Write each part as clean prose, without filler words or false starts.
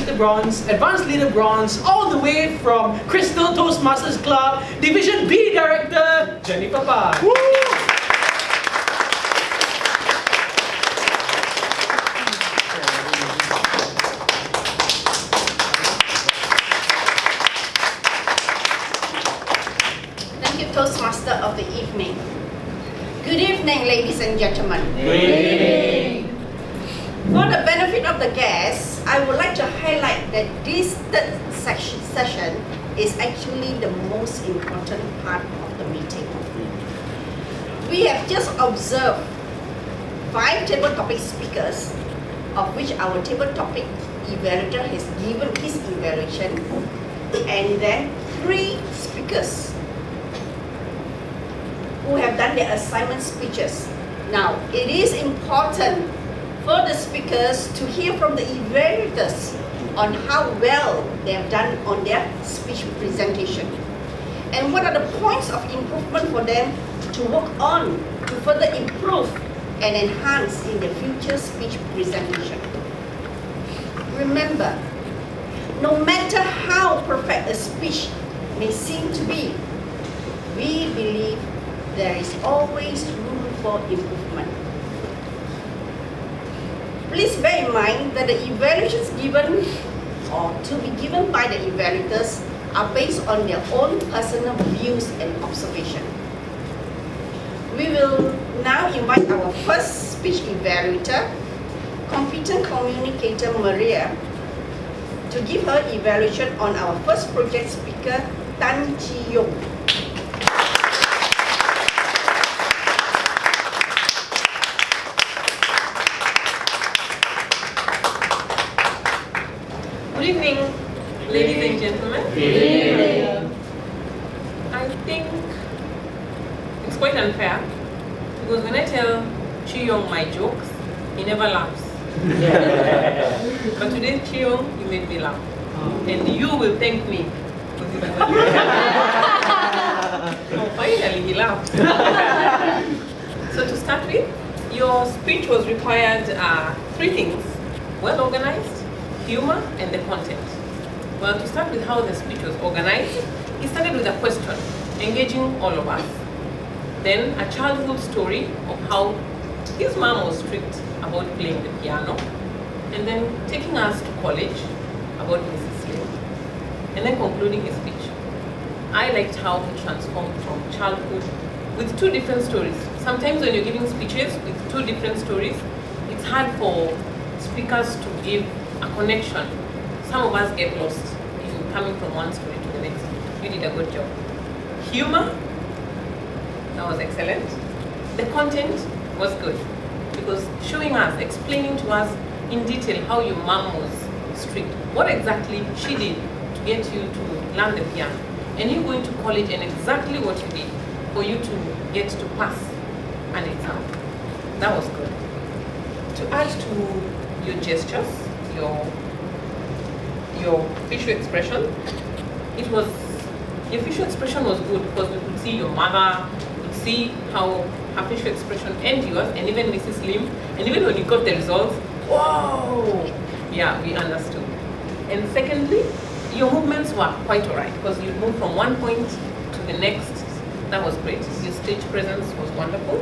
Leader Bronze, Advanced Leader Bronze, all the way from Crystal Toastmasters Club, Division B Director, Jennifer Pan. Thank you, Toastmaster of the evening. Good evening, ladies and gentlemen. Good evening. For the benefit of the guests, I would like to highlight that this third session is actually the most important part of the meeting. We have just observed 5 table topic speakers, of which our table topic evaluator has given his evaluation, and then 3 speakers who have done their assignment speeches. Now, it is important for the speakers to hear from the evaluators on how well they have done on their speech presentation, and what are the points of improvement for them to work on to further improve and enhance in the future speech presentation. Remember, no matter how perfect a speech may seem to be, we believe there is always room for improvement. Please bear in mind that the evaluations given or to be given by the evaluators are based on their own personal views and observation. We will now invite our first speech evaluator, competent communicator Maria, to give her evaluation on our first project speaker, Tan Chi Yong. Good evening, ladies and gentlemen. Good evening. I think it's quite unfair because when I tell Chi-Yong my jokes, he never laughs. But today, Chi-Yong, you made me laugh. And you will thank me. Oh, finally, he laughed. So to start with, your speech was required 3 things: well organized, humor, and the content. Well, to start with how the speech was organized, it started with a question, engaging all of us. Then a childhood story of how his mom was strict about playing the piano, and then taking us to college about Mrs. Lim, and then concluding his speech. I liked how he transformed from childhood with 2 different stories. Sometimes when you're giving speeches with 2 different stories, it's hard for speakers to give a connection. Some of us get lost if you're coming from one story to the next. You did a good job. Humor, that was excellent. The content was good because showing us, explaining to us in detail how your mom was strict, what exactly she did to get you to learn the piano, and you going to college and exactly what you did for you to get to pass an exam. That was good. To add to your gestures, your facial expression, your facial expression was good because we could see your mother, we could see how her facial expression and yours, and even Mrs. Lim, and even when you got the results, whoa! Yeah, we understood. And secondly, your movements were quite alright because you moved from one point to the next. That was great. Your stage presence was wonderful.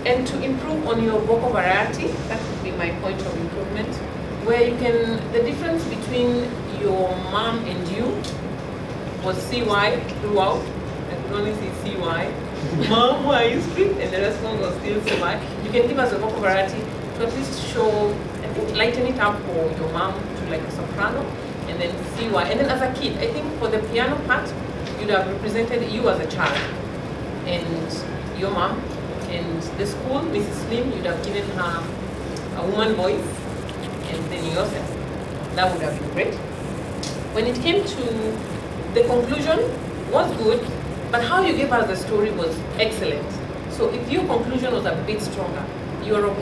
And to improve on your vocal variety, that would be my point of improvement, where you can, the difference between your mom and you was CY throughout. I could only see CY. Mom, why are you strict? And the response was still CY. You can give us a vocal variety to at least show, I think, lighten it up for your mom to like a soprano, and then CY. And then as a kid, I think for the piano part, you'd have represented you as a child and your mom. And the school, Mrs. Lim, you'd have given her a woman voice, and then yourself. That would have been great. When it came to the conclusion, was good, but how you gave us the story was excellent. So if your conclusion was a bit stronger,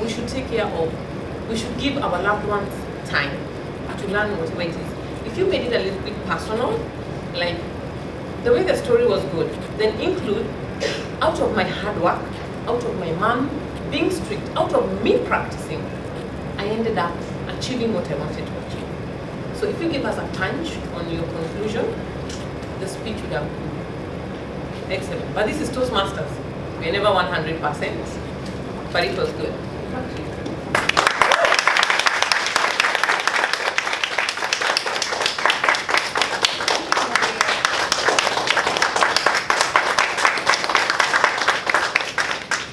we should take care of, we should give our loved ones time to learn whatever it is. If you made it a little bit personal, like the way the story was good, then include, out of my hard work, out of my mom being strict, out of me practicing, I ended up achieving what I wanted to achieve. So if you give us a punch on your conclusion, the speech would have been excellent. But this is Toastmasters. We're never 100%, but it was good.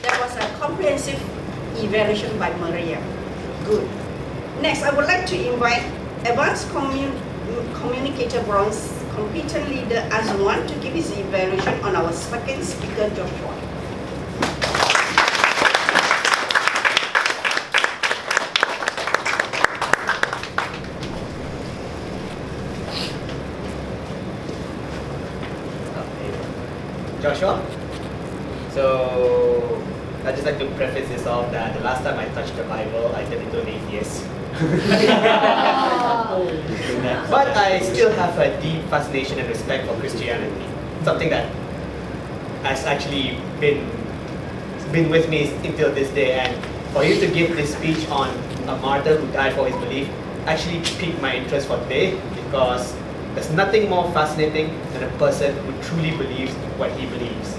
That was a comprehensive evaluation by Maria. Good. Next, I would like to invite Advanced Communicator Bronze Competent Leader Azwan to give his evaluation on our second speaker, Joshua. Joshua. So I'd just like to preface this off that the last time I touched the Bible, I turned into an atheist. But I still have a deep fascination and respect for Christianity. Something that has actually been with me until this day. And for you to give this speech on a martyr who died for his belief actually piqued my interest for today, because there's nothing more fascinating than a person who truly believes what he believes.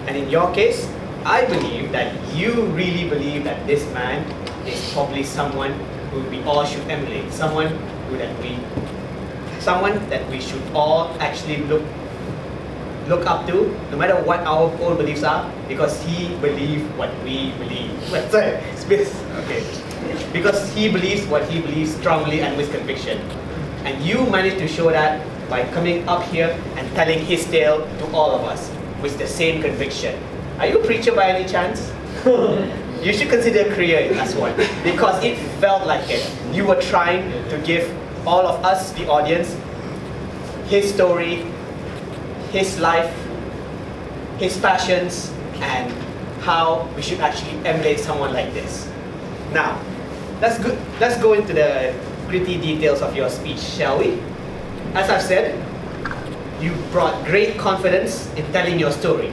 And in your case, I believe that you really believe that this man is probably someone who we all should emulate, someone that we should all actually look up to, no matter what our own beliefs are, because he believes what we believe. Okay. Because he believes what he believes strongly and with conviction. And you managed to show that by coming up here and telling his tale to all of us with the same conviction. Are you a preacher by any chance? You should consider a career as one, because it felt like it. You were trying to give all of us, the audience, his story, his life, his passions, and how we should actually emulate someone like this. Now, let's go into the gritty details of your speech, shall we? As I've said, you brought great confidence in telling your story.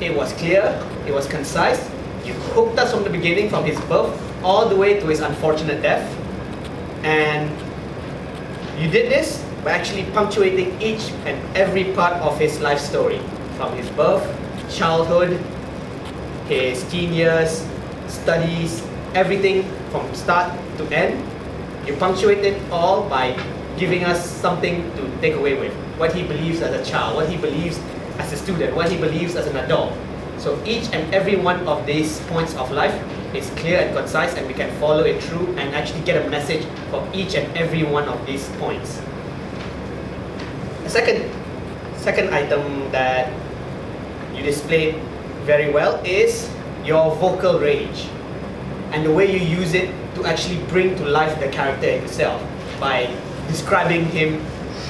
It was clear, it was concise. You hooked us from the beginning, from his birth all the way to his unfortunate death. And you did this by actually punctuating each and every part of his life story, from his birth, childhood, his teen years, studies, everything from start to end. You punctuate it all by giving us something to take away with. What he believes as a child, what he believes as a student, what he believes as an adult. So each and every one of these points of life is clear and concise, and we can follow it through and actually get a message from each and every one of these points. The second item that you displayed very well is your vocal range and the way you use it to actually bring to life the character itself by describing him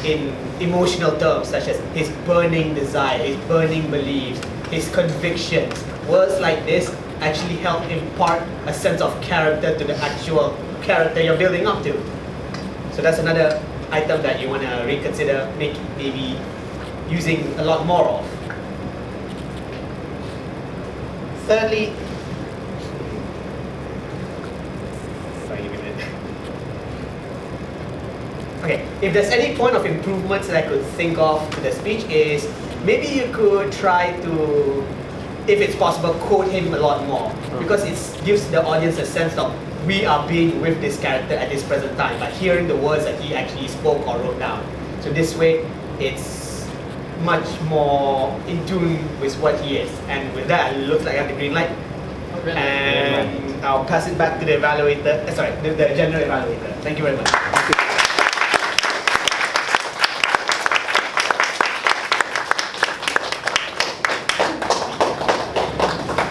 in emotional terms such as his burning desire, his burning beliefs, his convictions. Words like this actually help impart a sense of character to the actual character you're building up to. So that's another item that you want to reconsider, maybe using a lot more of. Thirdly, okay, if there's any point of improvements that I could think of to the speech is maybe you could try to, if it's possible, quote him a lot more, because it gives the audience a sense of we are being with this character at this present time by hearing the words that he actually spoke or wrote down. So this way, it's much more in tune with what he is. And with that, it looks like I have the green light. And I'll pass it back to the evaluator, the general evaluator. Thank you very much.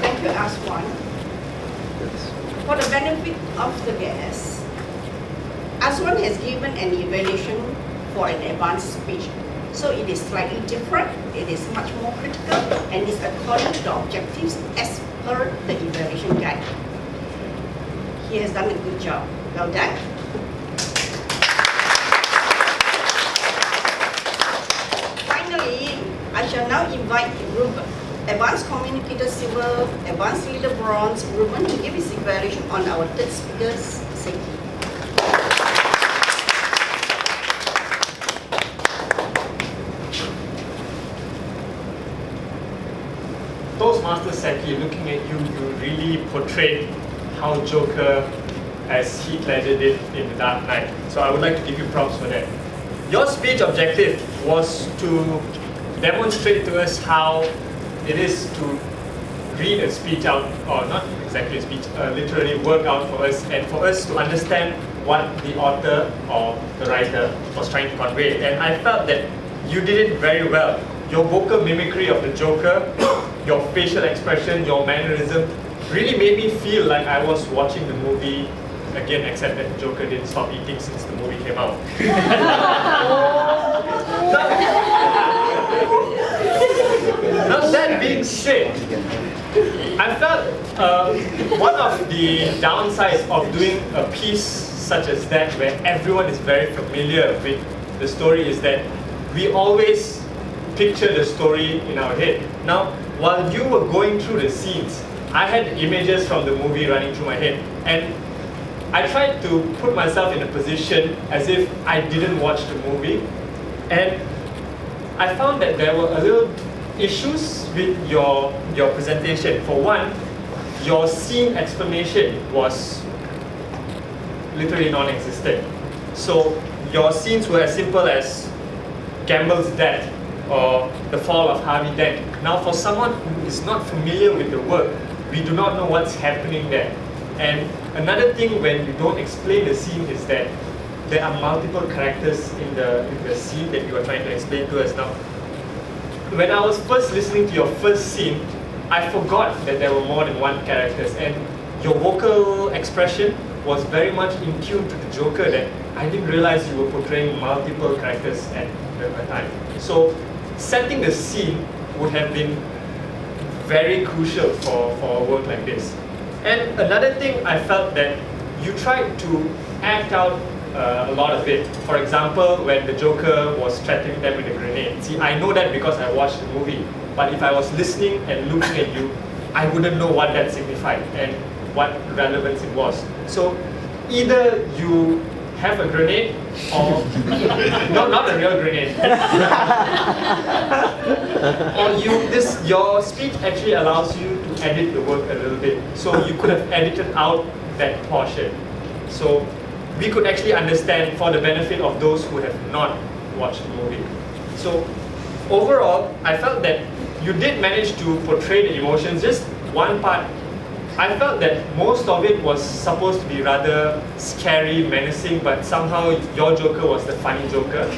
Thank you, Aswan. For the benefit of the guests, Aswan has given an evaluation for an advanced speech. So it is slightly different, it is much more critical, and is according to the objectives as per the evaluation guide. He has done a good job. Well done. Finally, I shall now invite Ruben, Advanced Communicator Silver, Advanced Leader Bronze, Ruben, to give his evaluation on our third speaker, Seki. Toastmaster Saki, looking at you, you really portrayed how Joker as Heath Ledger did in The Dark Knight. So I would like to give you props for that. Your speech objective was to demonstrate to us how it is to read a speech out, or not exactly a speech, literally work out for us, and for us to understand what the author or the writer was trying to convey. And I felt that you did it very well. Your vocal mimicry of the Joker, your facial expression, your mannerism really made me feel like I was watching the movie again, except that the Joker didn't stop eating since the movie came out. Now that being said, I felt one of the downsides of doing a piece such as that, where everyone is very familiar with the story, is that we always picture the story in our head. Now, while you were going through the scenes, I had images from the movie running through my head, and I tried to put myself in a position as if I didn't watch the movie, and I found that there were a little issues with your presentation. For one, your scene explanation was literally non-existent. So your scenes were as simple as Gamble's death or the fall of Harvey Dent. Now, for someone who is not familiar with the work, we do not know what's happening there. And another thing when you don't explain the scene is that there are multiple characters in the scene that you are trying to explain to us. Now, when I was first listening to your first scene, I forgot that there were more than one characters, and your vocal expression was very much in tune to the Joker that I didn't realize you were portraying multiple characters at a time. So setting the scene would have been very crucial for a work like this. And another thing, I felt that you tried to act out a lot of it. For example, when the Joker was threatening them with a grenade. See, I know that because I watched the movie. But if I was listening and looking at you, I wouldn't know what that signified and what relevance it was. So either you have a grenade or no, not a real grenade. Or your speech actually allows you to edit the work a little bit. So you could have edited out that portion. So we could actually understand for the benefit of those who have not watched the movie. So overall, I felt that you did manage to portray the emotions. Just one part, I felt that most of it was supposed to be rather scary, menacing, but somehow your Joker was the funny Joker.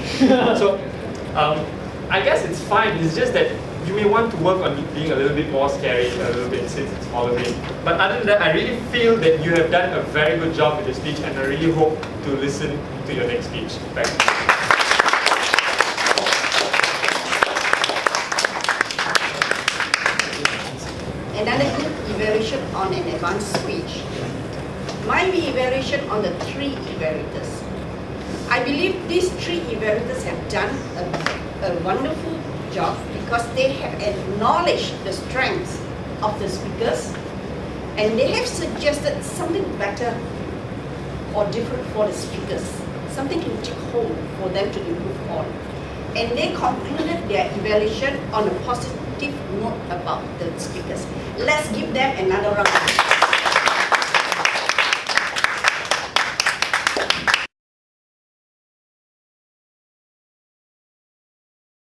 So I guess it's fine. It's just that you may want to work on being a little bit more scary a little bit since it's Halloween. But other than that, I really feel that you have done a very good job with the speech, and I really hope to listen to your next speech. Thank you. Another good evaluation on an advanced speech. My evaluation on the 3 evaluators. I believe these 3 evaluators have done a wonderful job because they have acknowledged the strengths of the speakers, and they have suggested something better or different for the speakers, something to take home for them to improve on. And they concluded their evaluation on a positive note about the speakers. Let's give them another round.